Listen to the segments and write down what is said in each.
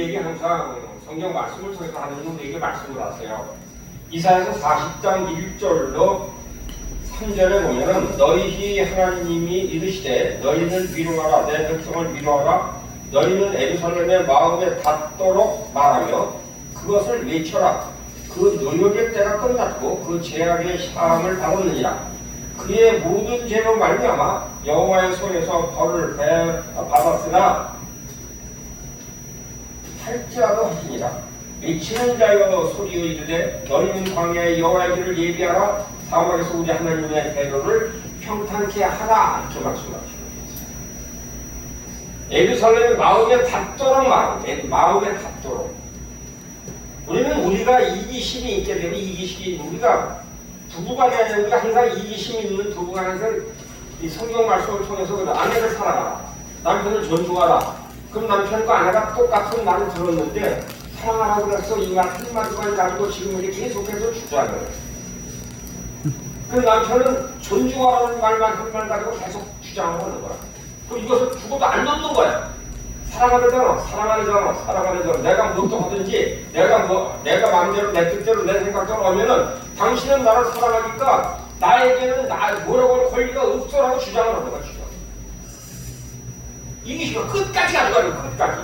우리에게 항상 성경 말씀을 통해서 하나님은 우리에게 말씀을 하세요. 이사야서 40장 1절로 3절에 보면은 너희 하나님이 이르시되 너희는 위로하라 내 백성을 위로하라 너희는 예루살렘의 마음에 닿도록 말하며 그것을 외쳐라 그 노역의 때가 끝났고 그 죄악의 사함을 받았느니라 그의 모든 죄로 말미암아 여호와의 손에서 벌을 받았으나 할지라도 하시니라 외치는 자여 소리여 이르되 너희는 광야에 여호와의 길을 예비하라 사막에서 우리 하나님의 대로를 평탄케 하라 이렇게 말씀하시는 거예요. 예루살렘의 마음에 닿도록 마음에 닿도록 우리는 우리가 이기심이 있게 되면 이기심이 우리가 부부간에 아니라 우리가 항상 이기심이 있는 부부간에서 이 성경 말씀을 통해서 아내를 사랑하라 남편을 존중하라 그럼 남편과 아내가 똑같은 말을 들었는데 사랑하라고 그래서 이 말 한마디만 가지고 지금 이렇게 계속해서 주장을 그 남편은 존중하라는 말만 한 말 가지고 계속 주장을 하는 거야. 그럼 이것을 죽어도 안 놓는 거야. 사랑하려잖아. 내가 무엇도 하든지 내가 마음대로 내 뜻대로 내 생각대로 하면은 당신은 나를 사랑하니까 나에게는 뭐라고 할 권리가 없어라고 주장을 하는 거야. 주장. 이게 지금 끝까지 가져가요. 끝까지.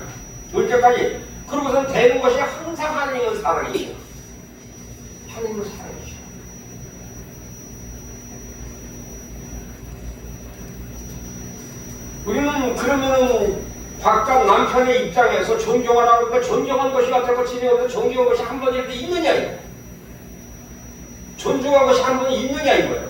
언제까지? 그러고선 되는 것이 항상 하나님을 사랑이죠. 하나님을 사랑이죠. 우리는 그러면은 각각 남편의 입장에서 존경하라고 그러니까 존경한 것이 어떻고 지내어도 존경한 것이 한 번이라도 있느냐 이거. 존중한 것이 한 번이 있느냐 이거예요.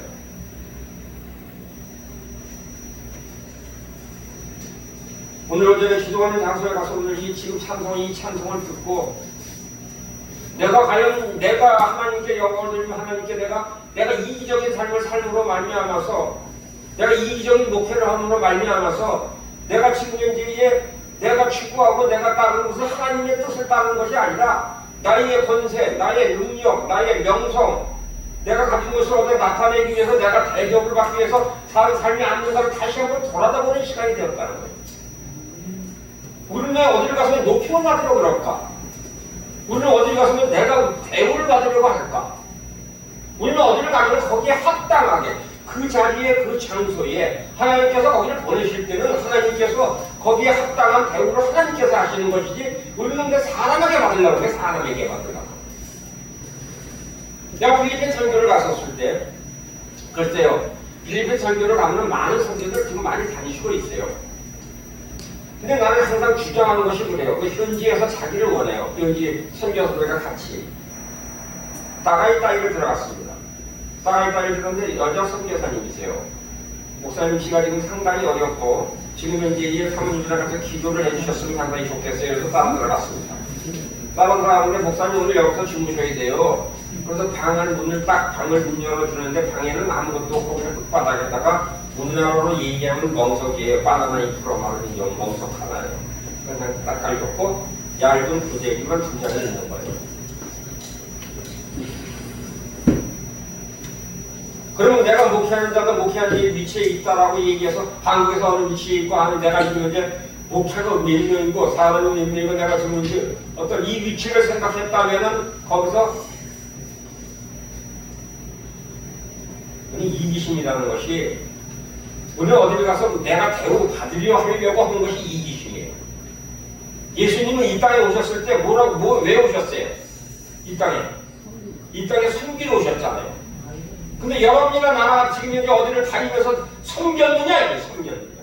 오늘 오전에 기도하는 장소에 가서 오늘 이 지금 이 찬송을 듣고 내가 과연 내가 하나님께 영광을 돌리면 하나님께 내가 이기적인 삶을 삶으로 말미암아서 내가 이기적인 목표를 함으로 말미암아서 내가 지금 현재에 내가 추구하고 내가 따르는 것은 하나님의 뜻을 따르는 것이 아니라 나의 권세, 나의 능력, 나의 명성 내가 가진 것을 얻어 나타내기 위해서 내가 대접을 받기 위해서 사는 삶이 아닌가를 다시 한번 돌아다보는 시간이 되었다는 거예요. 우리는 어딜 가서 높임을 받으려고 그럴까? 우리는 어딜 가서 내가 대우를 받으려고 할까? 우리는 어딜 가면 거기에 합당하게 그 자리에 그 장소에 하나님께서 거기를 보내실 때는 하나님께서 거기에 합당한 대우를 하나님께서 하시는 것이지 우리는 내 사람에게 받으려고 해 사람에게 받으려고. 내가 필리핀 선교를 갔었을 때 글쎄요 필리핀 선교를 가면 많은 선교들 지금 많이 다니시고 있어요. 근데 나는 항상 주장하는 것이 그래요. 그 현지에서 자기를 원해요. 현지 선교사들과 같이 따가이 따위를 들어갔습니다. 따가이 따위를 들었는데 여자 선교사님이세요. 목사님 씨가 지금 상당히 어렵고 지금 현재 사모님이랑 같이 기도를 해주셨으면 상당히 좋겠어요. 그래서 따라 들어갔습니다. 따라 들어가는데 목사님 오늘 여기서 주무셔야 돼요. 그래서 방을 문 열어주는데 방에는 아무것도 없고 그냥 끝바닥에다가 우리나라로 얘기하면 멍석이에요. 바나나 잎으로 말하는 멍석 하나예요. 그냥 딱 깔렸고 얇은 부대기만 두 장을 있는 거예요. 그러면 내가 목회하는 자가 목회하는 위치에 있다라고 얘기해서 한국에서 어느 위치에 있고 하는 내가 지금 이제 목회가 몇 명이고 사람이 몇 명이고 내가 지금 이제 어떤 이 위치를 생각했다면은 거기서 이기심이라는 것이 우리는 어디를 가서 내가 대우 받으려 하려고 하는 것이 이기심이에요. 예수님은 이 땅에 오셨을 때 왜 오셨어요? 이 땅에 섬기러 오셨잖아요. 근데 여러분이나 나나 지금 현재 어디를 다니면서 섬겼느냐 이게 섬겼느냐.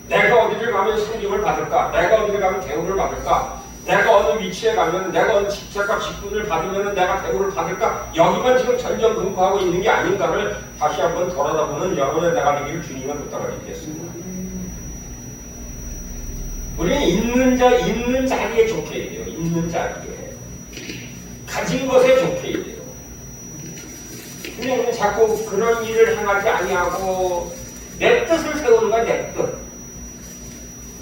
내가 어디를 가면 섬김을 받을까? 내가 어디를 가면 대우를 받을까? 내가 어느 위치에 가면 내가 어느 직책과 직분을 받으면 내가 대우를 받을까? 여기만 지금 전전긍긍하고 있는 게 아닌가를 다시 한번 돌아다보는 여러분의 내가 되기를 주님을 부탁드리겠습니다. 우리는 있는 자리에 좋게 해야 돼요. 있는 자리에. 가진 것에 좋게 해야 돼요. 근데 우리는 자꾸 그런 일을 행하지 아니하고 내 뜻을 세우는 거야, 내 뜻.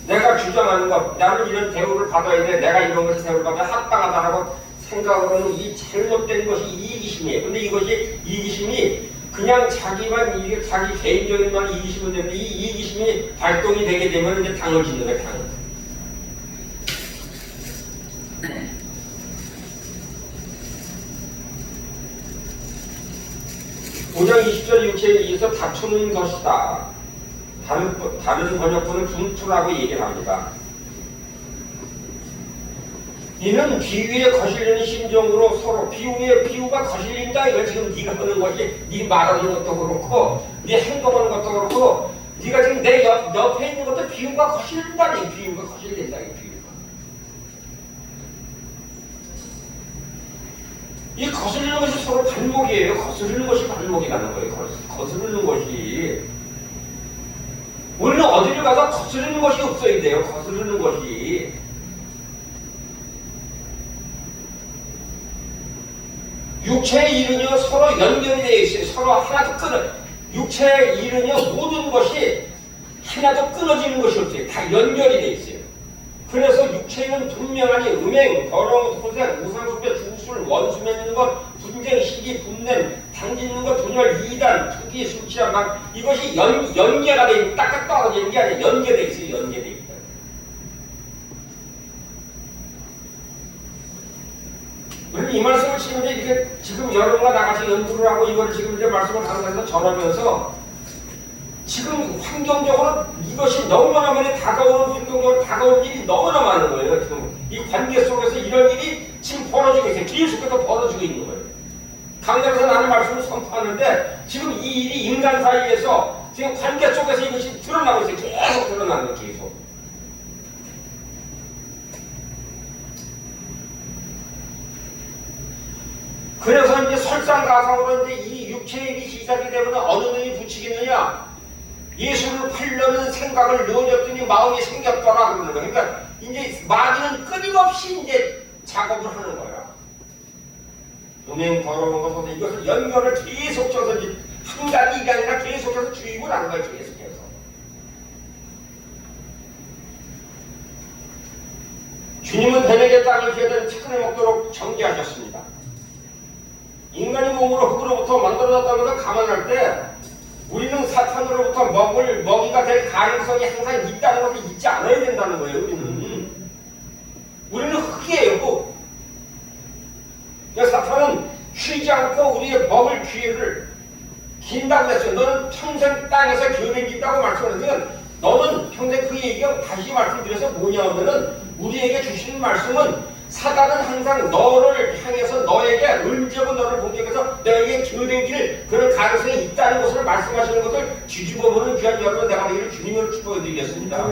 내가 주장하는 것, 나는 이런 대우를 받아야 돼, 내가 이런 것을 대우를 받아야 합당하다라고 생각을 하는 이 잘못된 것이 이기심이에요. 근데 이것이 이기심이 그냥 자기만 이게 자기 개인적인 만 이기심은 되는데 이 이기심이 발동이 되게 되면 이제 당을 짓는 거야, 당을. 오장 20절 육체에 의해서 다투는 것이다. 다른 번역본은 분투라고 얘기를 합니다. 이는 비유에 거슬리는 심정으로 서로 비유가 거슬린다. 이걸 지금 네가 하는 것이 네 말하는 것도 그렇고 네 행동하는 것도 그렇고 네가 지금 내 옆에 있는 것도 비유가 거슬린다. 이 비유가 거슬린다. 이 비유가. 이 거슬리는 것이 서로 반목이에요. 거스르는 것이 반목이라는 거예요. 거스르는 것이. 우리는 어디를 가서 거스르는 것이 없어야 돼요. 거스르는 것이. 육체의 일은요 서로 연결이 되어 있어요. 서로 하나도 육체의 일은요 모든 것이 하나도 끊어지는 것이 없어요. 다 연결이 되어 있어요. 그래서 육체는 분명하니 음행, 더러움, 토색, 우상숭배, 중술, 원수 맺는 것, 분쟁, 시기, 분냄, 당짓는 것, 분열, 이단, 투기, 술취한 막 이것이 연계가 되어 있는 딱딱 떨어지는 게 아니라 연계되어 있어요. 연계되어 있다. 우리는 이 말씀을 지금 이렇게 지금 여러분과 나같이 연구를 하고 이걸 지금 이제 말씀을 강사에서 전하면서 지금 환경적으로 이것이 너무나 많이 환경적으로 다가오는 일이 너무나 많은 거예요. 지금 이 관계 속에서 이런 일이 지금 벌어지고 있어요. 계속해서 벌어지고 있는 거예요. 강단에서 나는 말씀을 선포하는데 지금 이 일이 인간 사이에서 지금 관계 속에서 이것이 드러나고 있어요. 계속 드러나는 거예요. 계속. 그래서 이제 설상가상으로 이제 이 육체의 일이 시작이 되면 어느 놈이 붙이겠느냐? 예수를 팔려는 생각을 넣어줬더니 마음이 생겼더라 그러는 거예요. 그러니까 이제 마귀는 끊임없이 이제 작업을 하는 거야. 음행, 더러운 것, 소세 이것을 연결을 계속해서 한 가지 일이 아니라 계속해서 주입을 하는 거예요. 계속해서. 주님은 뱀에게 땅을 기어든 착한에 먹도록 정죄하셨습니다. 인간이 몸으로 흙으로부터 만들어졌다면서 감안할 때 우리는 사탄으로부터 먹이가 될 가능성이 항상 있다는 것을 잊지 않아야 된다는 거예요. 우리는 흙이에요. 흙. 그러니까 사탄은 쉬지 않고 우리의 먹을 기회를 긴다고 했어요. 너는 평생 땅에서 기어다닌다고 말씀하는데 너는 평생 그 얘기가 다시 말씀드려서 뭐냐 하면은 우리에게 주시는 말씀은 사단은 항상 너를 향해서 너에게 은제고 너를 공격해서 너에게 기어다니길 그런 가능성이 있다는 것을 말씀하시는 것을 뒤집어보는 귀한 여러분 내가 이를 주님으로 축복해드리겠습니다.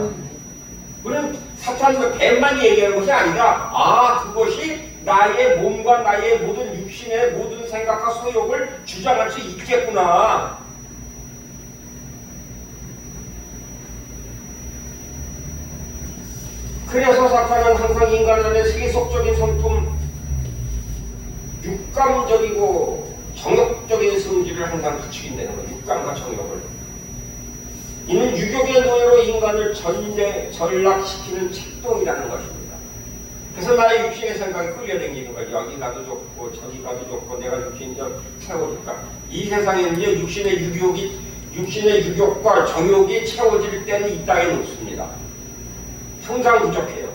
우리는 사탄과 뱀만 얘기하는 것이 아니라 그것이 나의 몸과 나의 모든 육신의 모든 생각과 소욕을 주장할 수 있겠구나. 그래서 사탄은 항상 인간 안에 세속적인 성품, 육감적이고 정욕적인 성질을 항상 갖추긴다는 거예요. 육감과 정욕을. 이는 유욕의 노예로 인간을 전락시키는 책동이라는 것입니다. 그래서 나의 육신의 생각이 끌려다니는 거예요. 여기 가도 좋고 저기 가도 좋고 내가 육신 좀 채워줄까. 이 세상에는 육신의 유욕과 정욕이 채워질 때는 이 땅에 없습니다. 항상 부족해요.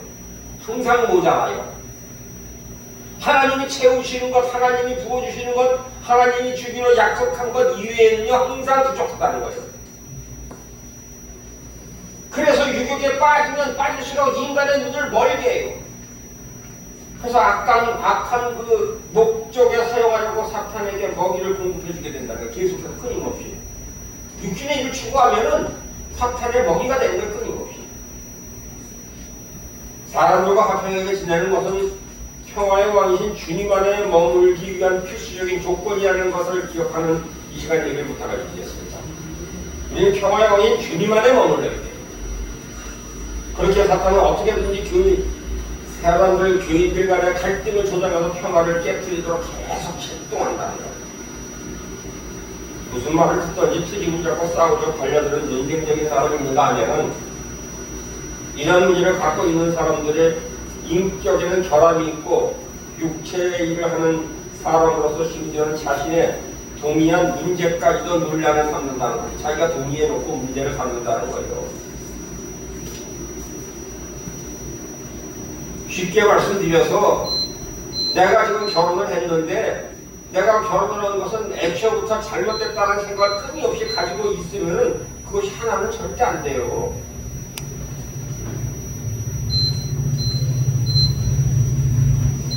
항상 모자라요. 하나님이 채우시는 것, 하나님이 부어주시는 것, 하나님이 주기로 약속한 것 이외에는요 항상 부족하다는 거예요. 그래서 유욕에 빠지면 빠질수록 인간의 눈을 멀게 해요. 그래서 악한 그 목적에 사용하려고 사탄에게 먹이를 공급해주게 된다는 거예요. 계속해서 끊임없이. 육신의 일을 추구하면은 사탄의 먹이가 되는 거예요. 끊임없이. 사람들과 화평하게 지내는 것은 평화의 왕이신 주님 안에 머물기 위한 필수적인 조건이라는 것을 기억하는 이 시간 예배 부탁드리겠습니다. 우리는 평화의 왕인 주님 안에 머물러야 돼요. 그렇게 사탄은 어떻게든지 교인들 간의 갈등을 조장해서 평화를 깨뜨리도록 계속 실동한다는 거예요. 무슨 말을 듣든지 트집을 잡고 싸우려 달려드는 논쟁적인 사람이 있는가 하면은 이런 문제를 갖고 있는 사람들의 인격에는 결함이 있고 육체의 일을 하는 사람으로서 심지어는 자신의 동의한 문제까지도 논란을 삼는다는 거지. 자기가 동의해놓고 문제를 삼는다는 거예요. 쉽게 말씀드려서 내가 지금 결혼을 했는데 내가 결혼을 한 것은 애초부터 잘못됐다는 생각을 끊임없이 가지고 있으면 그것이 하나는 절대 안 돼요.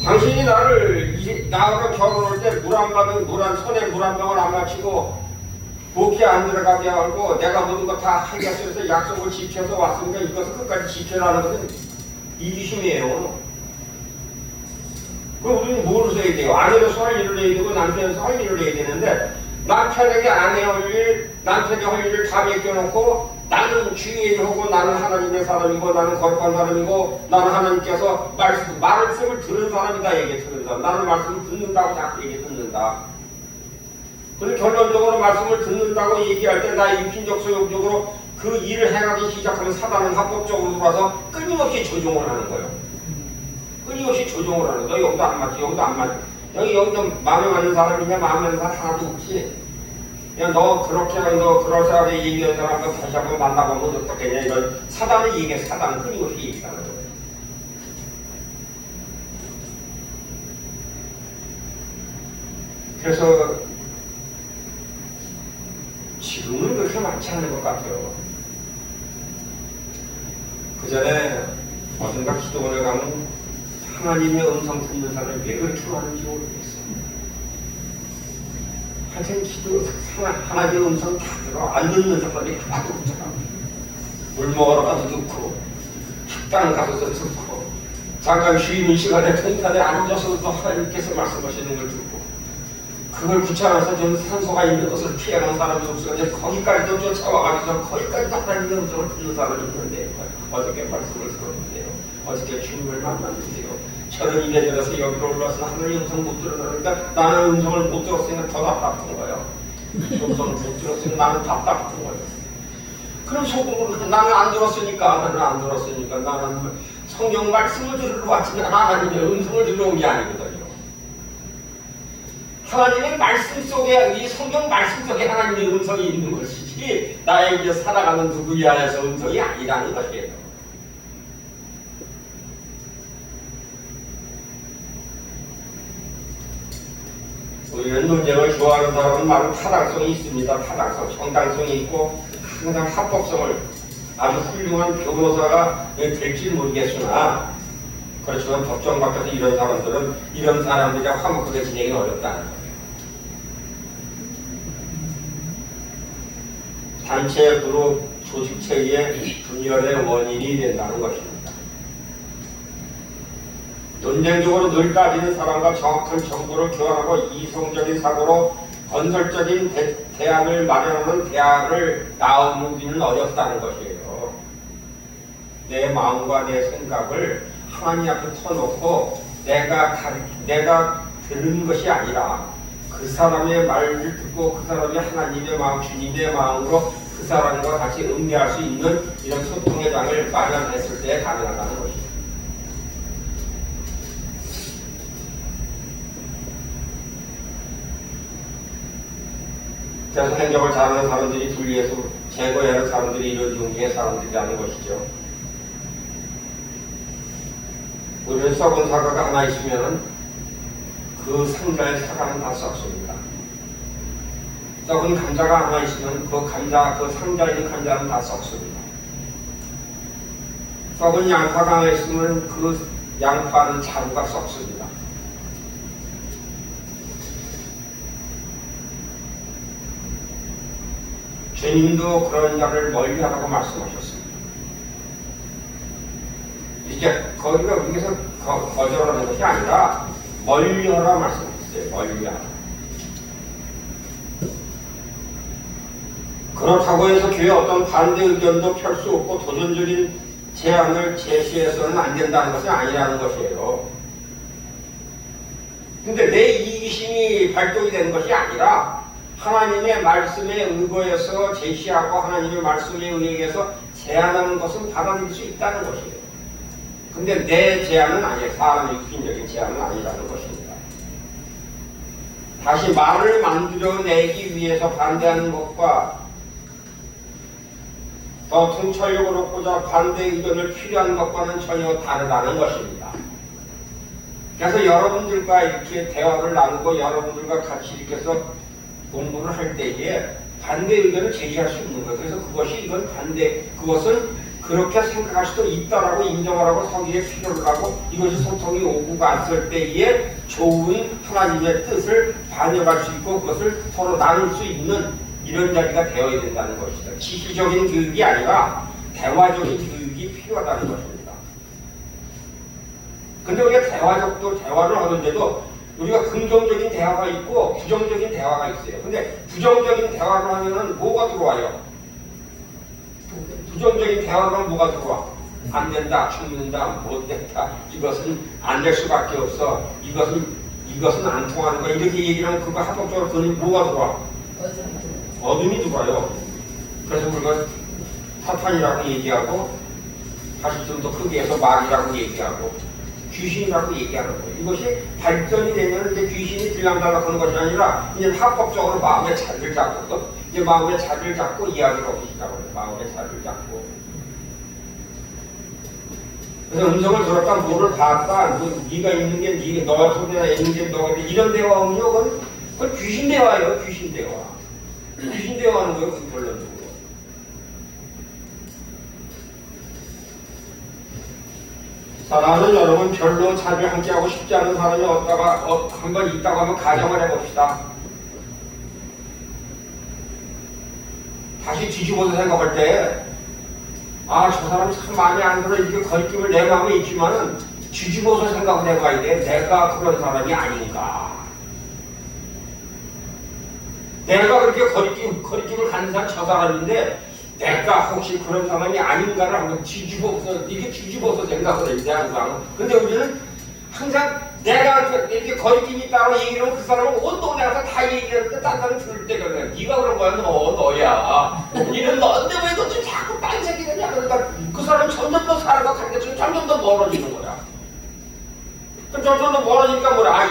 당신이 나하고 결혼할 때 손에 물 한 병을 안 마치고 복귀 안 들어가게 하고 내가 모든 거 다 하겠어 해서 약속을 지켜서 왔으니까 이것을 끝까지 지켜라는 것은 이기심이에요. 그럼 우리는 뭘 써야 돼요? 아내로서 할 일을 해야 되고 남편에서 할 일을 해야 되는데 남편에게 아내 할 일, 남편이 할 일을 다 맡겨놓고 나는 주의를 하고 나는 하나님의 사람이고 나는 거룩한 사람이고 나는 하나님께서 말씀을 들은 사람이다 얘기 들은 사람. 나는 말씀을 듣는다고 자꾸 얘기 듣는다. 그런데 결론적으로 말씀을 듣는다고 얘기할 때 나의 육신적 소욕적으로 그 일을 행하기 시작하면 사단은 합법적으로 들어와서 끊임없이 조종을 하는 거예요. 끊임없이 조종을 하는 거예요. 여기도 안 맞지, 여기도 안 맞지. 여기도 마음에 맞는 사람이냐 마음에 맞는 사람 하나도 없지. 야, 너 그렇게 너 그럴 사람이 얘기한 사람과 다시 한번 만나보면 어떻겠냐 이런 사단을 얘기해. 사단은 끊임없이 얘기하는 거예요. 그래서 지금은 그렇게 많지 않은 것 같아요. 그 전에 어딘가 기도원에 가면 하나님의 음성 듣는 사람이 왜 그렇게 많은지 모르겠어요. 하여튼 하나님의 음성 다 들어. 안 듣는 사람이 하나도 없잖아. 물 먹으러 가서 듣고 식당 가서도 듣고 잠깐 쉬는 시간에 등산에 앉아서도 하나님께서 말씀하시는 걸 듣고 그걸 귀찮아서 좀 산소가 있는 것을 피하는 사람이 없어서 거기까지도 쫓아와가지고 거기까지도 하나님의 음성을 듣는 사람이 있는데 어떻게 말씀을 들었는데요. 어떻게 주님을 만났는데요. 저는 이래저래서 여기로 올라와서 하나님의 음성 못 들으니까 나는 음성을 못 들었으니까 더 답답한 거예요. 음성을 못 들었으니까 나는 답답한 거예요. 그럼 속으로 나는 안 들었으니까 나는 성경 말씀을 들으러 왔지만 하나님의 음성을 들으러 온 게 아니거든요. 하나님의 말씀 속에 이 성경 말씀 속에 하나님의 음성이 있는 것이지 나의 이제 살아가는 누구에 안에서 음성이 아니라는 것이에요. 우리는 논쟁을 좋아하는 사람은 많은 타당성이 있습니다. 타당성, 정당성이 있고 항상 합법성을 아주 훌륭한 변호사가 될지 모르겠으나 그렇지만 법정 밖에서 이런 사람들이랑 화목하게 지내기 어렵다는 거예요. 단체, 그룹, 조직체의 분열의 원인이 된다는 것입니다. 논쟁적으로 늘 따지는 사람과 정확한 정보를 교환하고 이성적인 사고로 건설적인 대안을 마련하는 대안을 나오기는 어렵다는 것이에요. 내 마음과 내 생각을 하나님 앞에 터놓고 내가 들은 것이 아니라 그 사람의 말을 듣고 그 사람이 하나님의 마음, 주님의 마음으로 그 사람과 같이 응대할 수 있는 이런 소통의 장을 마련했을 때 가능하다는 것입니다. 그래서 행정을 잘하는 사람들이 분리해서 제거해야 하는 사람들이 이런 종류의 사람들이라는 것이죠. 우리는 썩은 사과가 하나 있으면 그 상자의 사과는 다 썩습니다. 썩은 감자가 하나 있으면 그 상자에 있는 감자는 다 썩습니다. 썩은 양파가 하나 있으면 그 양파는 자루가 썩습니다. 주님도 그런 자를 멀리하라고 말씀하셨습니다. 이제 거기가 여기서 거절하는 것이 아니라 멀리하라 말씀하셨어요. 멀리하라. 그렇다고 해서 교회 어떤 반대 의견도 펼 수 없고 도전적인 제안을 제시해서는 안 된다는 것은 아니라는 것이에요. 근데 내 이기심이 발동이 되는 것이 아니라 하나님의 말씀에 의거해서 제시하고 하나님의 말씀에 의해서 제안하는 것은 받아들일 수 있다는 것이에요. 근데 내 제안은 아니에요. 사람의 육신적인 제안은 아니라는 것입니다. 다시 말을 만들어내기 위해서 반대하는 것과 더 통찰력을 얻고자 반대 의견을 필요한 것과는 전혀 다르다는 것입니다. 그래서 여러분들과 이렇게 대화를 나누고 여러분들과 같이 이렇게 해서 공부를 할 때에 반대 의견을 제시할 수 있는 거예요. 그래서 그것이 이건 그것은 그렇게 생각할 수도 있다라고 인정하라고 서기에 필요를 하고 이것이 소통이 오고 갔을 때에 좋은 하나님의 뜻을 반영할 수 있고 그것을 서로 나눌 수 있는 이런 자리가 되어야 된다는 것이다. 지시적인 교육이 아니라 대화적인 교육이 필요하다는 것입니다. 근데 우리가 대화를 하는데도 우리가 긍정적인 대화가 있고 부정적인 대화가 있어요. 근데 부정적인 대화를 하면은 뭐가 들어와요? 부정적인 대화로 뭐가 들어와? 안 된다, 죽는다, 못됐다, 이것은 안 될 수밖에 없어, 이것은 안 통하는 거야. 이렇게 얘기를 하면 그거 합법적으로 그는 뭐가 들어와? 어둠이 들어와요. 그래서 우리가 사탄이라고 얘기하고 다시 좀 더 크게 해서 마귀라고 얘기하고 귀신이라고 얘기하는 거예요. 이것이 발전이 되면 이제 귀신이 들락달락 하는 것이 아니라 이제 합법적으로 마음의 자리를 잡고 이제 마음의 자리를 잡고 이야기를 하기 시작해요. 마음의 자리를 잡고. 그래서 음성을 들었다, 뭐를 봤다, 네가 있는 게 너가 소리나 있는 게 너가 이런 대화하면요, 그건 귀신 대화예요. 귀신 대화. 귀신 대화하는 거예요. 그 결론적으로. 사랑하는 여러분, 별로 자리를 함께하고 싶지 않은 사람이 한번 있다고 하면 가정을 해봅시다. 다시 뒤집어서 생각할 때, 저 사람 참 마음에 안 들어. 이렇게 거리낌을 내 마음에 있지만은 뒤집어서 생각을 해봐야 돼. 내가 그런 사람이 아닌가. 내가 그렇게 거리낌을 갖는 사람 저 사람인데, 내가 혹시 그런 사람이 아닌가를 한번 뒤집어서 생각을 해야 돼, 항상. 근데 우리는 항상 내가 이렇게 거리낌이 있다고 얘기를 하면 그 사람은 온 동네 가서 다 얘기하는데 딴 사람 들을 때가 그래. 네가 그런 거야, 너야. 니는 너인데 왜 너 좀 자꾸 딴 새끼냐. 그러니까 그 사람은 점점 더 살아가 가니까 점점 더 멀어지는 거야. 점점 더 멀어지니까 뭐라.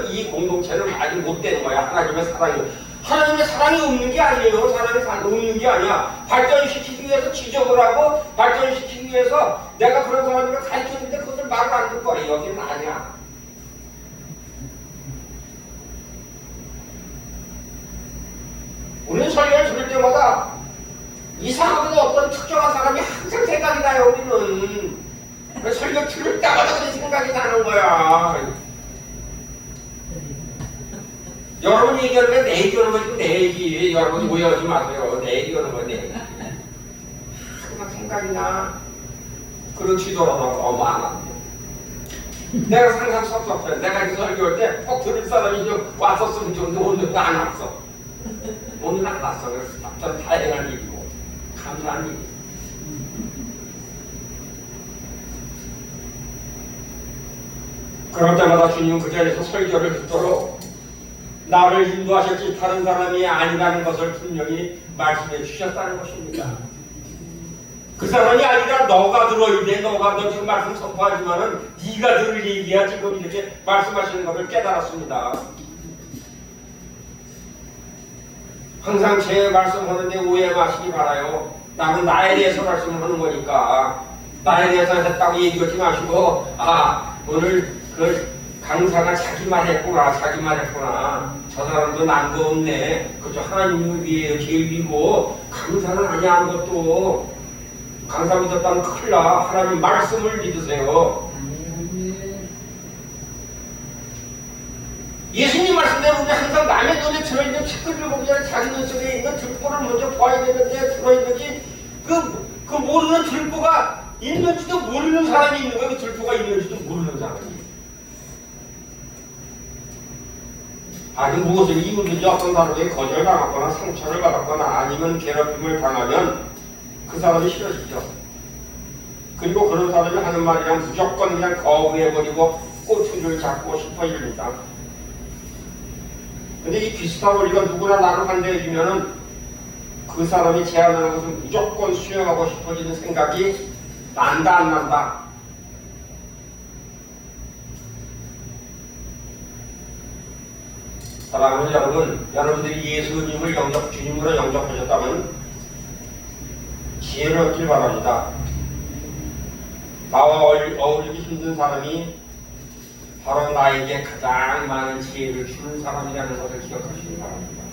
이 공동체는 아직 못 되는 거야. 하나님의 사랑이 없는 게 아니에요. 사랑이 없는 게 아니야. 발전시키기 위해서 지적을 하고 발전시키기 위해서 내가 그런 사람이니까 가르쳤는데 그것을 말을 안 듣고 여기는 아니야. 우리는 설교를 들을 때마다 이상하게도 어떤 특정한 사람이 항상 생각이 나요. 우리는 설교 들을 때마다 그런 생각이 나는 거야. 여러분이 얘기하는 내 얘기하는 거지 내 얘기. 여러분이 오해하지 마세요. 내 얘기하는 거 내 얘기. 항상 생각이 나. 그렇지더라도 안 한대. 내가 항상 섭섭해. 내가 이렇게 설교할 때 꼭 들을 사람이 좀 왔었으면 좋은데 오늘은 안 왔어. 오늘은 안 왔어. 그래서 참 다행한 일이고 감사한 일이고. 그럴 때마다 주님은 그 자리에서 설교를 듣도록 나를 인도하셨지 다른 사람이 아니라는 것을 분명히 말씀해 주셨다는 것입니다. 그 사람이 아니라 너가 들어야 돼. 너 지금 말씀 선포하지만은 네가 들을 얘기야. 지금 이렇게 말씀하시는 것을 깨달았습니다. 항상 제 말씀하는데 오해 마시기 바라요. 나는 나에 대해서 말씀하는 거니까 나에 대해서 했다고 얘기하지 마시고 오늘 강사가 자기만 했구나. 저 사람도 난 거 없네. 그저 하나님을 위해 제일 위고 강사는 아니야. 아무것도. 강사 믿었다면 큰일 나. 하나님 말씀을 믿으세요. 예수님 말씀대로 우리 항상 남의 눈에 들어있는 책들을 보기 전에 자기 눈 속에 있는 들보를 먼저 봐야 되는데 들어있는지 그 모르는 들보가 있는지도 모르는 사람이 있는 거예요. 그 들보가 있는지도 모르는 사람이. 무엇을 이유든지 어떤 사람에게 거절당하거나 상처를 받았거나 아니면 괴롭힘을 당하면 그 사람이 싫어지죠. 그리고 그런 사람이 하는 말이랑 무조건 그냥 거부해버리고 꼬투리를 잡고 싶어집니다. 근데 이 비슷한 원리가 누구나 나를 반대해주면은 그 사람이 제안하는 것을 무조건 수용하고 싶어지는 생각이 난다 안 난다? 사랑하는 여러분, 여러분들이 예수님을 주님으로 영접하셨다면 지혜를 얻길 바랍니다. 나와 어울리기 힘든 사람이 바로 나에게 가장 많은 지혜를 주는 사람이라는 것을 기억하시기 바랍니다.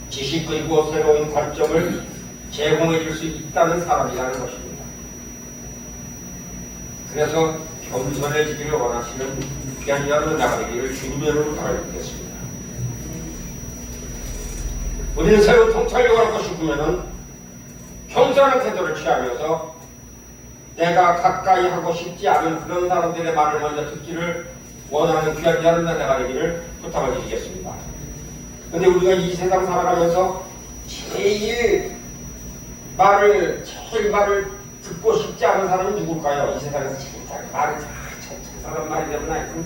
지식 그리고 새로운 관점을 제공해 줄 수 있다는 사람이라는 것입니다. 그래서 겸손해지기를 원하시는 귀한 여러분 나가기를 주님으로 바라겠습니다. 우리는 새로운 통찰력을 얻고 싶으면 겸손한 태도를 취하면서 내가 가까이 하고 싶지 않은 그런 사람들의 말을 먼저 듣기를 원하는 귀한 여러분 나가기를 부탁을 드리겠습니다. 근데 우리가 이 세상 살아가면서 제일 말을 듣고 싶지 않은 사람이 누굴까요? 이 세상에서 제일 말을 저 사람 말이 되면 하여튼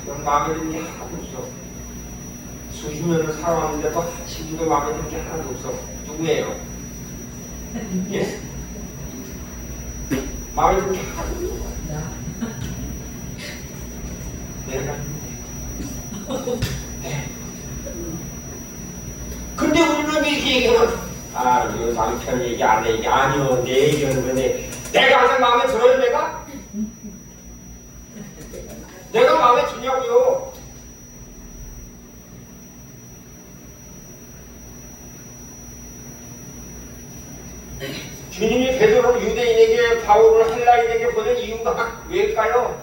넌 마음에 드는 게 하나도 없어. 수십 년을 살아왔는데도 지금도 마음에 드는 게 하나도 없어. 누구예요? 예? 마음에 드는 게 하나도 없어. 내가 근데 우리는 이렇게 얘기하면 이거 남편 얘기 안 해. 이게 아니요. 내 얘기하는 건데 내가 항상 마음에 들어요. 내가 마음에 드냐고요. 주님이 베드로를 유대인에게 바울을 헬라인에게 보낸 이유가 왜일까요?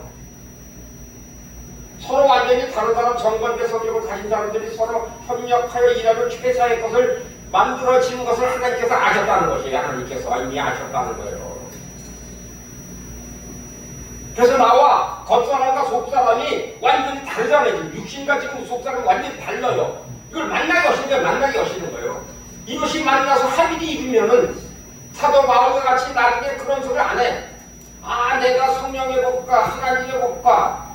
서로 완전히 다른 사람 정반대 성격을 가진 사람들이 서로 협력하여 일하는 최사의 것을 만들어진 것을 하나님께서 아셨다는 것이에요. 하나님께서 이미 아셨다는 거예요. 그래서 나와 겉사람과 속사람이 완전히 다르잖아요. 지금 육신과 지금 속사람이 완전히 달라요. 이걸 만나게 하시는 거예요. 이것이 만나서 합일이 이루면은 사도 바울과 같이 나중에 그런 소리 안 해. 내가 성령의 법과 하나님의 법과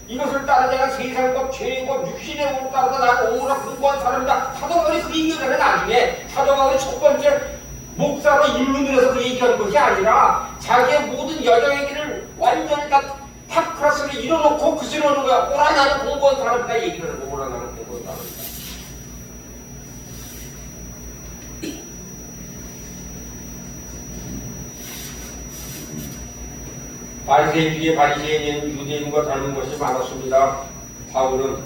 이것을 따라 내가 세상법, 죄법, 육신의 법을 따라서 나를 오므라 공부한 사람이다. 사도 바울이 그 얘기를 나중에 사도 바울이 첫 번째 목사로 입문을 해서 그 얘기하는 것이 아니라 자기의 모든 여정 얘기를 완전히 다 탑클래스를 이뤄놓고 그 소리 하는 거야. 오라 나는 공부한 사람이다 얘기를 하는 거. 오라 나는 공부한 사람이다. 바리새인 중에 바리새인인 유대인과 닮은 것이 많았습니다. 바울은.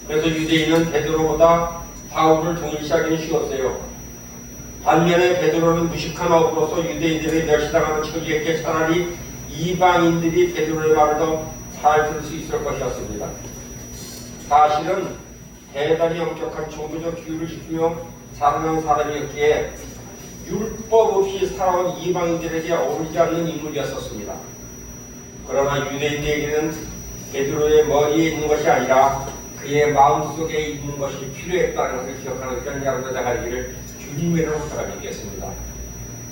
그래서 유대인은 베드로보다 바울을 동일시하기는 쉬웠어요. 반면에 베드로는 무식한 어부로서 유대인들이 멸시당하는 처지였기에 차라리 이방인들이 베드로의 말을 더 잘 들을 수 있을 것이었습니다. 사실은 대단히 엄격한 종교적 규율을 지키며 살아가는 사람이었기에 율법 없이 살아온 이방인들에게 어울리지 않는 인물이었습니다. 그러나 유대인들에게는 베드로의 머리에 있는 것이 아니라 그의 마음속에 있는 것이 필요했다는 것을 기억하는 그런 여러분들 나가기를 주님으로 부탁드리겠습니다.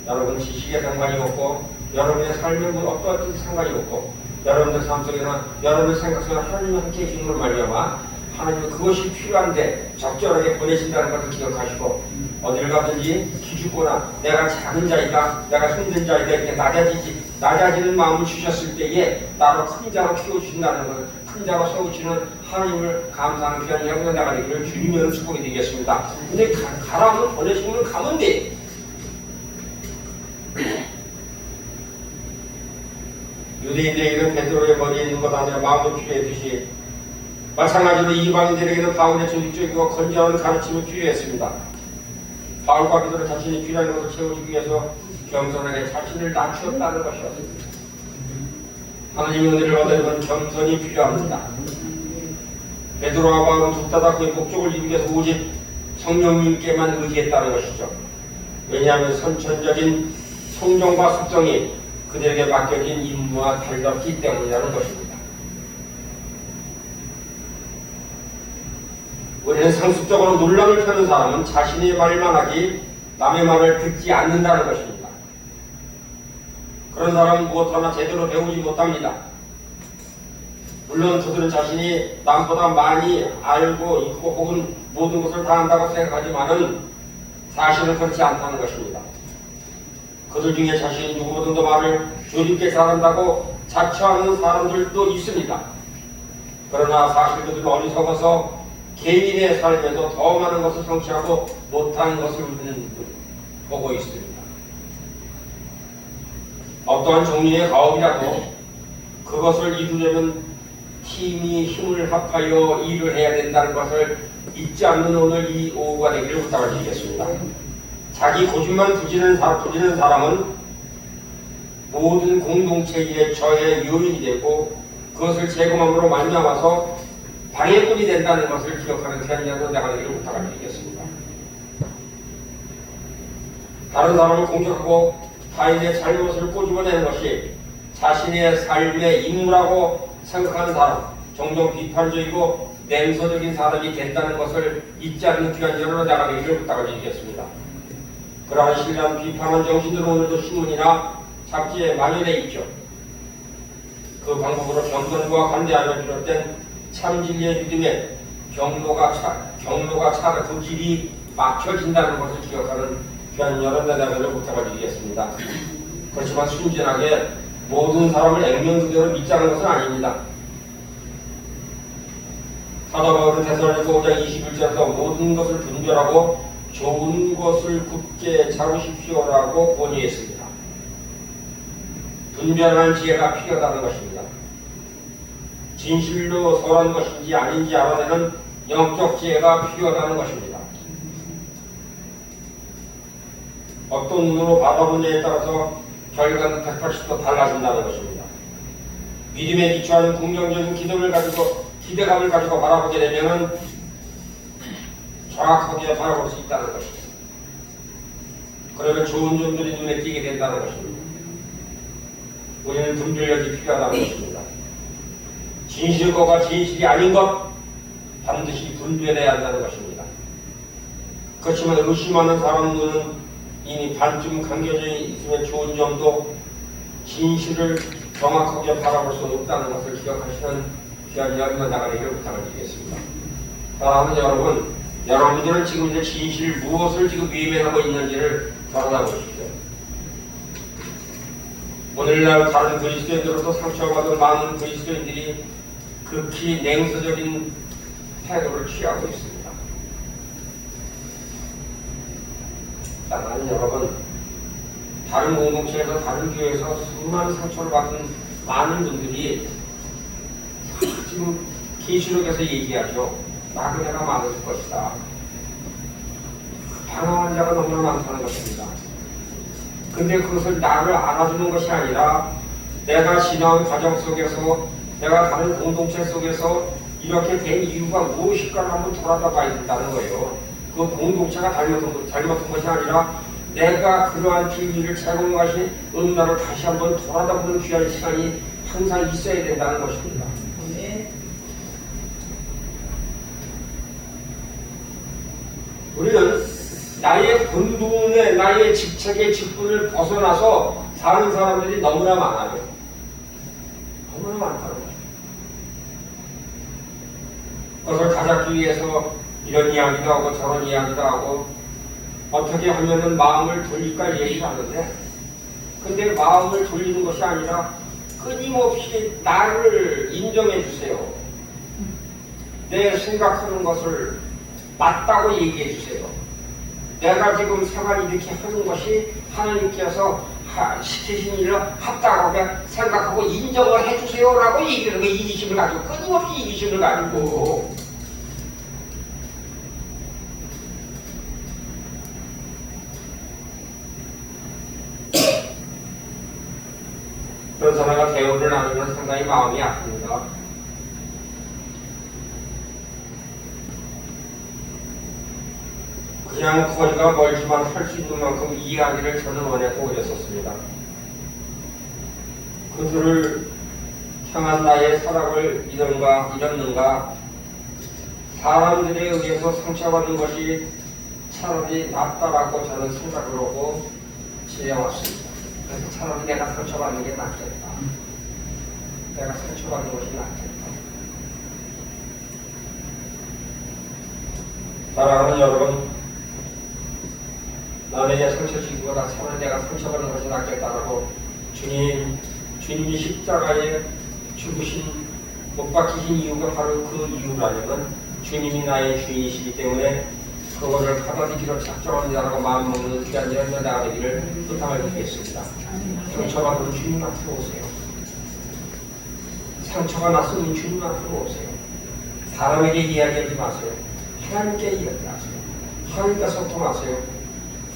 여러분 지식에 상관이 없고 여러분의 삶에 어떠한 상관이 없고 여러분들 삶 속에나 여러분의 생각 속에 하나님이 함께 해주는 걸 말미암아 하나님은 그것이 필요한데 적절하게 보내신다는 것을 기억하시고 어딜 가든지 기죽거나 내가 작은 자이다, 내가 힘든 자이다 이렇게 낮아지는 마음을 주셨을 때에 나로 큰 자로 키워주신다는 것, 큰 자로 세우시는 하나님을 감사하는 귀한 여러분 나가기를 주님으로 축복해 드리겠습니다. 근데 가라면 보내시면 가면 돼. 유대인들에게는 베드로의 머리에 있는 것 아니라 마음도 필요했듯이 마찬가지로 이방인들에게는 바울의 조직적이고 건전한 가르침이 필요했습니다. 바울과 베드로 자신이 필요한 것을 채워주기 위해서 겸손하게 자신을 낮추었다는 것이었습니다. 하나님의 은혜를 받으려면 겸손이 필요합니다. 베드로와 바울은 둘 다 그의 목적을 이루기 위해서 오직 성령님께만 의지했다는 것이죠. 왜냐하면 선천적인 성정과 속성이 그들에게 맡겨진 임무와 달랐기 때문이라는 것입니다. 우리는 상습적으로 논란을 펴는 사람은 자신의 말만 하지 남의 말을 듣지 않는다는 것입니다. 그런 사람은 무엇 하나 제대로 배우지 못합니다. 물론 그들은 자신이 남보다 많이 알고 있고 혹은 모든 것을 다 안다고 생각하지만은 사실은 그렇지 않다는 것입니다. 그들 중에 자신이 누구보다도 말을 조직게 잘한다고 자처하는 사람들도 있습니다. 그러나 사실 그들은 어리석어서 개인의 삶에도 더 많은 것을 성취하고 못하는 것을 우리는 보고 있습니다. 어떠한 종류의 가업이라도 그것을 이루려면 팀이 힘을 합하여 일을 해야 된다는 것을 잊지 않는 오늘 이 오후가 되기를 부탁드리겠습니다. 자기 고집만 부리는 사람은 모든 공동체의 저의 요인이 되고 그것을 제공함으로 말미암아서 방해꾼이 된다는 것을 기억하는 태안이라도 나가기를 부탁드리겠습니다. 다른 사람을 공격하고 타인의 잘못을 꼬집어내는 것이 자신의 삶의 임무라고 생각하는 사람, 종종 비판적이고 냉소적인 사람이 된다는 것을 잊지 않는 귀한 자로 나가기를 부탁드리겠습니다. 그러한 신랄한 비판한 정신들은 오늘도 신문이나 잡지에 만연해 있죠. 그 방법으로 경건과 관대함을 비롯된 참진리의 믿음에 경로가 차다 그 길이 막혀진다는 것을 기억하는 귀한 여러 나라들을 부탁드리겠습니다. 그렇지만 순진하게 모든 사람을 액면 그대로 믿자는 것은 아닙니다. 사도 바울은 데살로니가 5장 21절에서 모든 것을 분별하고 좋은 것을 굳게 잡으십시오라고 권유했습니다. 분별하는 지혜가 필요하다는 것입니다. 진실로 설한 것인지 아닌지 알아내는 영적 지혜가 필요하다는 것입니다. 어떤 눈으로 바라보느냐에 따라서 결과는 180도 달라진다는 것입니다. 믿음에 기초하는 긍정적인 기대감을 가지고 바라보게 되면 정확하게 바라볼 수 있다는 것입니다. 그러면 좋은 점들이 눈에 띄게 된다는 것입니다. 우리는 분별력이 필요하다는 것입니다. 진실과 진실이 아닌 것 반드시 분별해야 한다는 것입니다. 그렇지만 의심하는 사람 눈은 이미 반쯤 감겨져 있으면 좋은 점도 진실을 정확하게 바라볼 수 없다는 것을 기억하시는 귀한 여러분 나가기를 부탁드리겠습니다. 사랑하는 여러분, 여러분들은 지금 이제 진실 무엇을 지금 외면하고 있는지를 돌아보십시오. 오늘날 다른 그리스도인들로도 상처받은 많은 그리스도인들이 극히 냉소적인 태도를 취하고 있습니다. 사랑하는 여러분, 다른 공동체에서 다른 교회에서 수많은 상처를 받은 많은 분들이 지금 계시록에서 얘기하죠. 나그네가 많을 것이다. 방황한 자가 너무나 많다는 것입니다. 근데 그것을 나를 알아주는 것이 아니라 내가 지나온 과정 속에서 내가 다른 공동체 속에서 이렇게 된 이유가 무엇일까를 한번 돌아봐야 된다는 거예요. 그 공동체가 잘못한 것이 아니라 내가 그러한 진리를 제공하신 어느 날을 다시 한번 돌아다보는 귀한 시간이 항상 있어야 된다는 것입니다. 우리는 나의 본분의 나의 직책의 직분을 벗어나서 사는 사람들이 너무나 많아요. 너무나 많다는 거죠. 그것을 다잡기 위해서 이런 이야기도 하고 저런 이야기도 하고 어떻게 하면은 마음을 돌릴까 얘기를 하는데, 근데 마음을 돌리는 것이 아니라 끊임없이 나를 인정해 주세요. 내 생각하는 것을 맞다고 얘기해 주세요. 내가 지금 생활 이렇게 하는 것이 하나님께서 시키신 일을 합당하게 생각하고 인정을 해주세요라고 얘기하는 거, 이기심을 가지고, 끊임없이 이기심을 가지고. 그런 사람과 대우를 나누면 상당히 마음이 아픕니다. 그냥 거리가 멀지만 할 수 있는 만큼 이야기를 저는 원했고 그랬었습니다. 그들을 향한 나의 사랑을 잃었는가, 사람들에 의해서 상처받는 것이 차라리 낫다라고 저는 생각을 하고 지내왔습니다. 그래서 차라리 내가 상처받는 게 낫겠다. 내가 상처받는 것이 낫겠다. 사랑하는 여러분, 남에게 상처 주기보다 차라리 내가 상처받는 것이 낫겠다라고 주님이 십자가에 죽으신 못 박히신 이유가 바로 그 이유라면 주님이 나의 주인이시기 때문에 그거를 받아들이기로 작정합니다라고 마음먹는 귀한 여러분 나가기를 부탁을 드리겠습니다. 상처받은 주님 앞으로 오세요. 상처가 났으면 주님 앞으로 오세요. 사람에게 이야기하지 마세요. 하나님께 이야기하세요. 하나님과 소통하세요.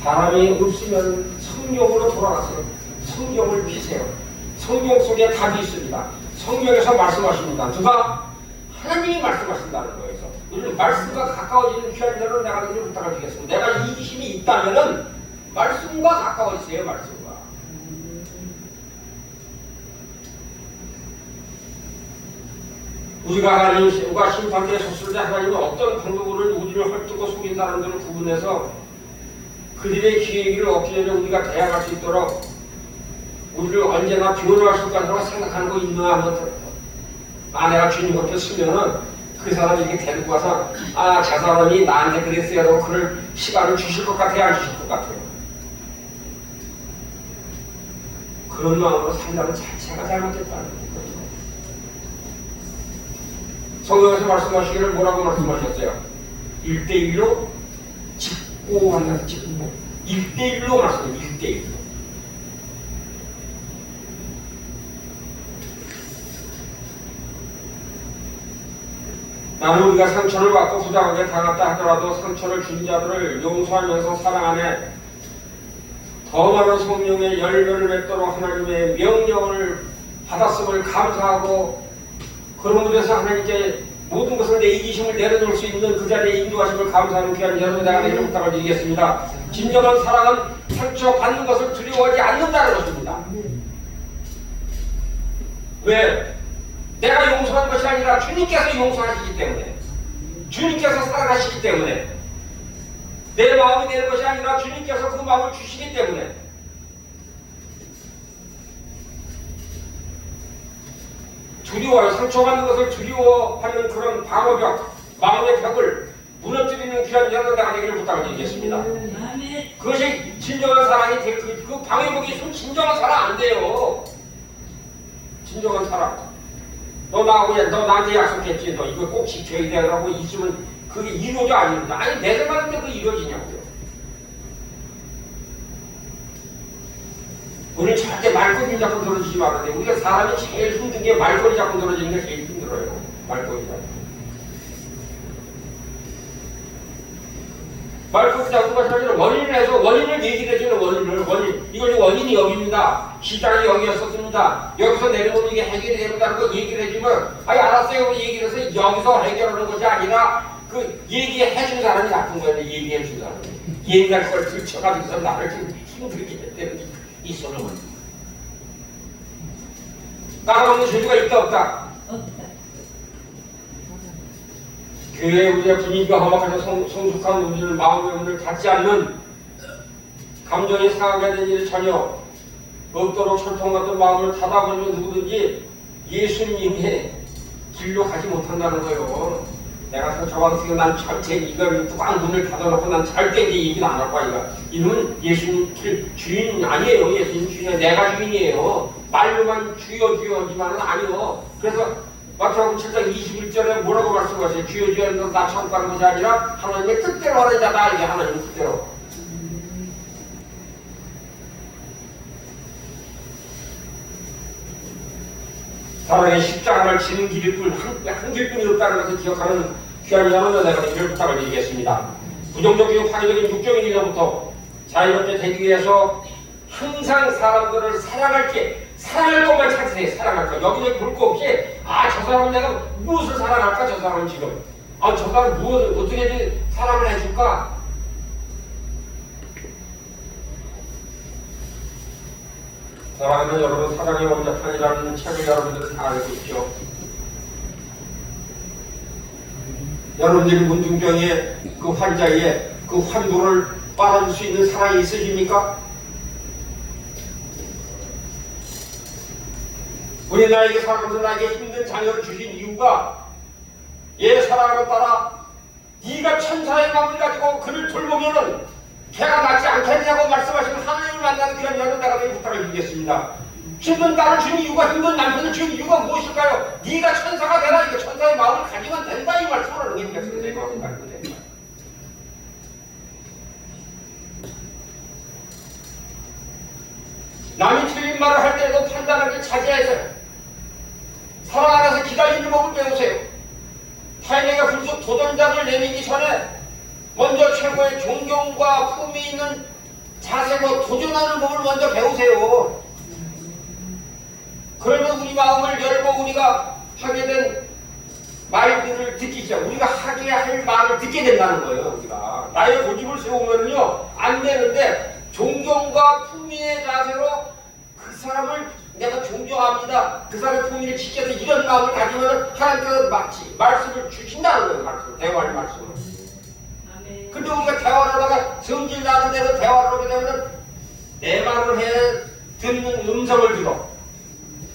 사람이 없으면 성경으로 돌아가세요. 성경을 피세요. 성경 속에 답이 있습니다. 성경에서 말씀하십니다. 누가? 하나님이 말씀하신다는 거예요. 우리는 말씀과 가까워지는 귀한 자로 나가기를 부탁을 드리겠습니다. 내가 이기심이 있다면은 말씀과 가까워지세요. 말씀과. 우리가 하나님과 심판대에 섰을 때 하나님은 어떤 방법으로 우리를 헐뜯고 속인 사람들을 구분해서 그들의 기회를 얻기 전에 우리가 대항할 수 있도록 우리를 언제나 변호하실 거라고 생각하는 거 있나 하면 아내가 주님 앞에 서면은 그 사람이 이렇게 데리고 와서 저 사람이 나한테 그랬어요 라고 그럴 시간을 주실 것 같아요? 안 주실 것 같아요? 그런 마음으로 산다는 자체가 잘못됐다는 거죠. 성경에서 말씀하시기를 뭐라고 말씀하셨어요? 1대1로 짚고 한다. 짚고 1대1로 말씀해요. 1대1로. 나는 우리가 상처를 받고 부당하게 당했다 하더라도 상처를 준 자들을 용서하면서 사랑 안에 더 많은 성령의 열매를 맺도록 하나님의 명령을 받았음을 감사하고 그런 곳에서 하나님께 모든 것을 내 이기심을 내려놓을 수 있는 그 자리에 인도하심을 감사하는 귀한 여러분 내가 이런 부탁을 드리겠습니다. 진정한 사랑은 상처받는 것을 두려워하지 않는다는 것입니다. 왜? 내가 용서한 것이 아니라 주님께서 용서하시기 때문에 주님께서 사랑하시기 때문에 내 마음이 되는 것이 아니라 주님께서 그 마음을 주시기 때문에 두려워요. 상처받는 것을 두려워하는 그런 방어벽, 마음의 벽을 무너뜨리는 귀한 여러분들 되기를 부탁드리겠습니다. 그것이 진정한 사랑이 될 그 방어벽이 있으면 진정한 사랑 안 돼요. 진정한 사랑. 너 나한테 약속했지. 너 이거 꼭 지켜야 되라고 있으면 그게 이루어져 아닙니다. 아니 내 생각인데 그게 이루어지냐고요. 우리는 절대 말꼬리 자꾸 들어주지 말아야 돼. 우리가 사람이 제일 힘든 게 말꼬리 자꾸 들어지는 게 제일 힘들어요. 말꼬리 자꾸. 말꼬리 자꾸 마찬가지로 원인을 해서 원인을 얘기를 해주는 원인. 이걸 원인이 여기입니다. 시장이 여기였었습니다. 여기서 내려오는 게 해결이 된다는 거 얘기를 해주면 알았어요. 얘기를 해서 여기서 해결하는 것이 아니라 그 얘기해준 사람이 나쁜 거예요. 얘기해준 사람이. 얘기가 그걸 들쳐가지고서 나를 지금 힘들게 했대요. 이 소름은 따라오는 죄가 있다 없다? 교회 우리의 분위기가 험악해서 성숙한 우리는 마음의 문을 닫지 않는 감정이 상하게 된 일이 전혀 없도록 철통같은 마음을 닫아버리면 누구든지 예수님의 길로 가지 못한다는 거예요. 내가 상처받았으니까 난 절대 이걸 꽉 문을 닫아놓고 난 절대 이제 얘기를 안 할 거야. 이놈은 예수님 길 주인 아니에요. 예수님 주인이 내가 주인이에요. 말로만 주여 주여지만은 아니요. 그래서 마태복음 7장 21절에 뭐라고 말씀하세요? 주여 주여 나 천국 가는 것이 아니라 하나님의 뜻대로 하는 자다. 이게 하나님의 뜻대로. 사랑의 십자가를 지는 길일 뿐 한 길뿐이 없다는 것을 기억하는 귀한 여러분들 내가 이를 부탁을 드리겠습니다. 부정적이고 파괴적인 육적인 일로부터 자유롭게 되기 위해서 항상 사람들을 사랑할 것만 찾으세요. 사랑할 것. 여기저기 볼 거 없이 저 사람은 내가 무엇을 사랑할까? 저 사람은 지금 저 사람은 무엇을 어떻게 사랑을 해줄까? 사랑하는 여러분, 사랑의 원자판이라는 책을 여러분들 다 알고 있죠. 여러분들이 문둥병의 그 환자의 그 환도를 빨아줄 수 있는 사랑이 있으십니까? 우리 나에게 사람들 나에게 힘든 자녀를 주신 이유가 사랑을 따라 네가 천사의 마음을 가지고 그를 돌보면은 걔가 낫지 않겠냐고 말씀하시는 하나님을 만나는 그런 여러분 내가 부탁을 드리겠습니다. 힘든 딸을 준 이유가, 힘든 남편을 준 이유가 무엇일까요? 네가 천사가 되라. 이거 천사의 마음을 가지면 된다, 이 말씀을 하는 게 천사의 마음을 가지면 된다. 남이 틀린 말을 할 때도 판단하기 자제하세요. 사랑 안에서 기다리는 법을 배우세요. 타인에게 불쑥 도전장을 내밀기 전에 먼저 최고의 존경과 품위 있는 자세로 도전하는 법을 먼저 배우세요. 그러면 우리 마음을 열고 우리가 하게 된 말들을 듣기 시작. 우리가 하게 할 말을 듣게 된다는 거예요. 우리가 나의 고집을 세우면요 안 되는데, 존경과 품위의 자세로 그 사람을 내가 존경합니다, 그 사람의 품위를 지켜서 이런 마음을 가지면 하나님께서 마치 말씀을 주신다는 거예요. 말씀을, 대화의 말씀을. 근데 우리가 대화를 하다가 성질 나는 대로 대화를 하게 되면 내 말을 해 듣는 음성을 들어.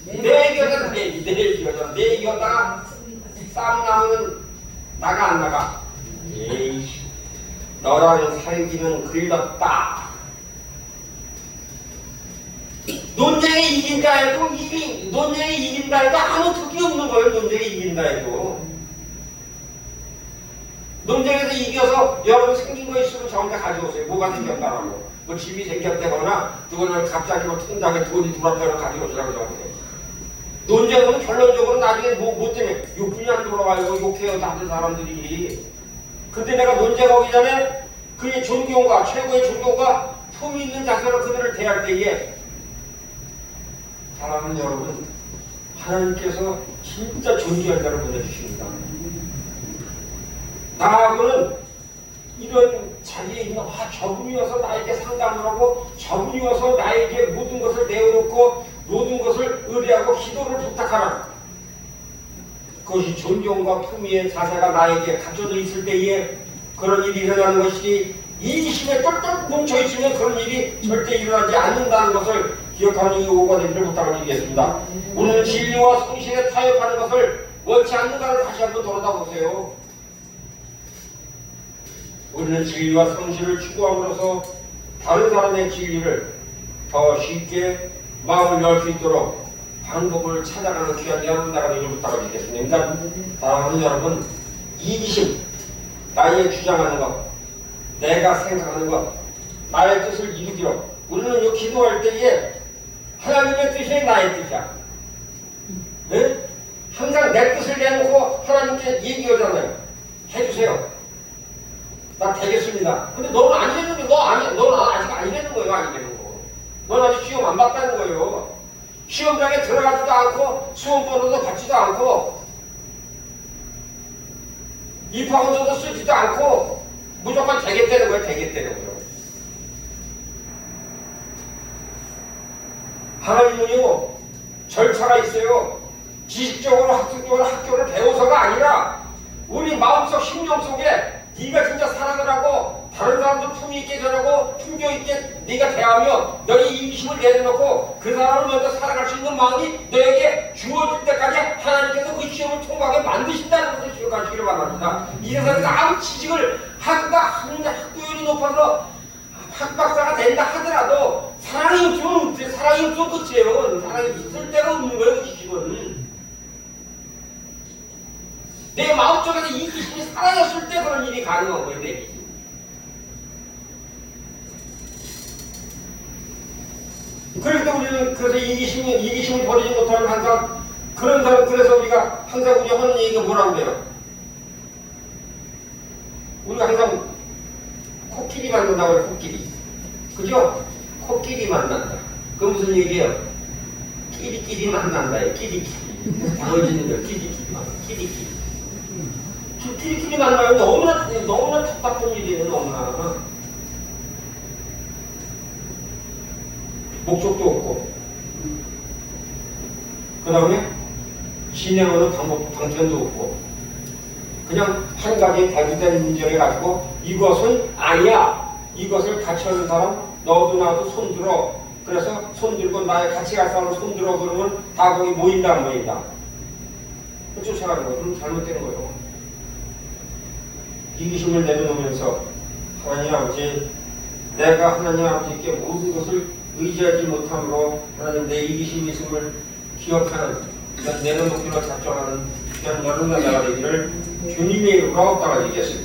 내 얘기하다가 내 얘기하다가 싸움 나면 나가 안 나가. 에이, 너랑 살기는 글렀다. 논쟁에 이긴다 해도 논쟁에 이긴다 해도 아무 특이 없는 거예요. 논쟁에 이긴다 해도. 논쟁에서 이겨서 여러분 생긴 거 있으면 저한테 가져오세요. 뭐가 생겼다라고. 뭐 집이 생겼다거나 누구는 갑자기 뭐 통장에 돈이 들어왔다거나 가져오시라고 저한테. 논쟁은 결론적으로 나중에 뭐 때문에 욕분이 안 돌아가요. 욕해요 다들 사람들이. 근데 내가 논쟁하기 전에 그의 존경과 최고의 존경과 품위 있는 자세로 그들을 대할 때에, 사랑하는 여러분, 하나님께서 진짜 존귀한 자를 보내주십니다. 나하고는 이런 자리에 있는 저분이 와서 나에게 상담을 하고, 저분이 와서 나에게 모든 것을 내어놓고 모든 것을 의뢰하고 기도를 부탁하라. 그것이 존경과 품위의 자세가 나에게 갖춰져 있을 때에 그런 일이 일어나는 것이, 이심에 똘똘 뭉쳐있으면 그런 일이 절대 일어나지 않는다는 것을 기억하는 이 오후가 되기를 부탁드리겠습니다. 우리는 진리와 성실에 타협하는 것을 원치 않는가를 다시 한번 돌아다보세요. 우리는 진리와 성실을 추구함으로써 다른 사람의 진리를 더 쉽게 마음을 열 수 있도록 방법을 찾아가는 귀한 여러분 나가기를 부탁드리겠습니다. 사랑하는 여러분, 이기심, 나의 주장하는 것, 내가 생각하는 것, 나의 뜻을 이루기로, 우리는 이 기도할 때에 하나님의 뜻이 나의 뜻이야. 네? 항상 내 뜻을 내놓고 하나님께 얘기하잖아요. 해주세요. 나 되겠습니다. 근데 너는 아니라는 거야. 너는 아직 아니라는 거예요. 아니라는 거. 넌 아직 시험 안 봤다는 거예요. 시험장에 들어가지도 않고 수험번호도 받지도 않고 입학원서도 쓰지도 않고 무조건 되겠다는 거예요. 되겠다는 거예요. 하나님은요 절차가 있어요. 지식적으로 학습적으로 학교를 배워서가 아니라 우리 마음속 심령 속에 네가 진짜 사랑을 하고 다른 사람도 품위 있게 전하고 품격 있게 네가 대하며 너의 이기심을 내려놓고 그 사람을 먼저 살아갈 수 있는 마음이 너에게 주어질 때까지 하나님께서 그 시험을 통과하게 만드신다는 것을 기억하시기를 바랍니다. 이 세상에서 아무 지식을 학교율이 높아서 학박사가 된다 하더라도 사랑이 없으면 사랑이 없으면 끝이에요. 사랑이 있을 데가 없는 거예요. 그 지식은. 내 마음속에서 이기심이 사라졌을 때 그런 일이 가능한 거예요. 내 이기심. 그래서 우리는 그래서 이기심을 버리지 못하면 항상 그런 사람, 그래서 우리가 항상 우리가 하는 얘기가 뭐라고 해요? 우리가 항상 코끼리 만난다고 해요. 코끼리. 그죠? 코끼리 만난다. 그 무슨 얘기예요? 끼리끼리 만난다요. 끼리끼리. 당어지는 거 끼리끼리 만난다. 끼리끼리. 끼리끼리 만나면 너무나 답답한 일이에요. 너무나. 목적도 없고 그 다음에 진행하는 방편도 없고 그냥 한 가지 대두된 문제를 가지고 이것은 아니야. 이것을 같이 하는 사람 너도 나도 손들어. 그래서 손들고 나의 같이 갈 사람을 손들어. 그러면 다 거기 모인다 안 모인다. 쫓아가는 거예요. 그럼 잘못되는 거예요. 이기심을 내려놓으면서 하나님 아버지, 내가 하나님 아버지께 모든 것을 의지하지 못함으로 하나님 내 이기심 있음을 기억하는 내려놓기로 작정하는 귀한 여러분과 나가 되기를 주님의 이름으로 따라 얘기했습니다.